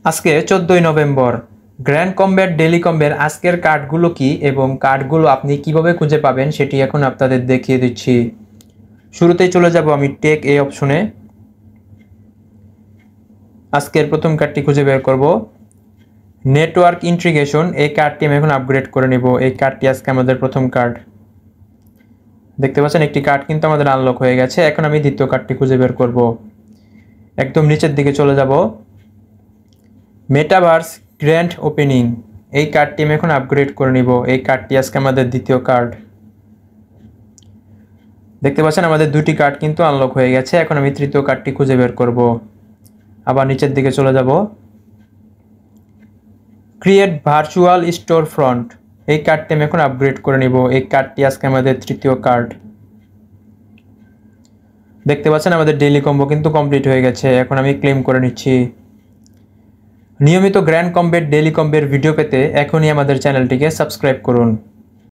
আজকে 14ই November. Grand combat daily কম্বের আজকের কার্ডগুলো কি এবং কার্ডগুলো আপনি কিভাবে খুঁজে পাবেন সেটি এখন আপনাদের দেখিয়ে দিচ্ছি। শুরুতেই চলে যাব আমি টেক এই অপশনে। আজকের প্রথম কার্ডটি খুঁজে বের করব। নেটওয়ার্ক ইন্টিগ্রেশন, এই কার্ডটি আমি এখন আপগ্রেড করে নেব। এই কার্ডটি আজকে আমাদের প্রথম কার্ড। দেখতে পাচ্ছেন একটি কার্ড কিন্তু আমাদের আনলক হয়ে গেছে। এখন আমি দ্বিতীয় কার্ডটি খুঁজে বের করব। একদম নিচের দিকে চলে যাব। মেটাভার্স গ্র্যান্ড ওপেনিং, এই কার্ডটি আমি এখন আপগ্রেড করে নিব। এই কার্ডটি আজকে আমাদের দ্বিতীয় কার্ড। দেখতে পাচ্ছেন আমাদের দুটি কার্ড কিন্তু আনলক হয়ে গেছে। এখন আমি তৃতীয় কার্ডটি খুঁজে বের করব। আবার নিচের দিকে চলে যাব। ক্রিয়েট ভার্চুয়াল স্টোর ফ্রন্ট, এই কার্ডটি আমি এখন আপগ্রেড করে নিব। এই কার্ডটি আজকে আমাদের তৃতীয় কার্ড। দেখতে পাচ্ছেন আমাদের ডেইলি কম্বো কিন্তু কমপ্লিট হয়ে গেছে। এখন আমি ক্লেম করে নিচ্ছি। নিয়মিত গ্র্যান্ড কমব্যাট ডেইলি কম্বের ভিডিও পেতে এখনই আমাদের চ্যানেলটিকে সাবস্ক্রাইব করুন।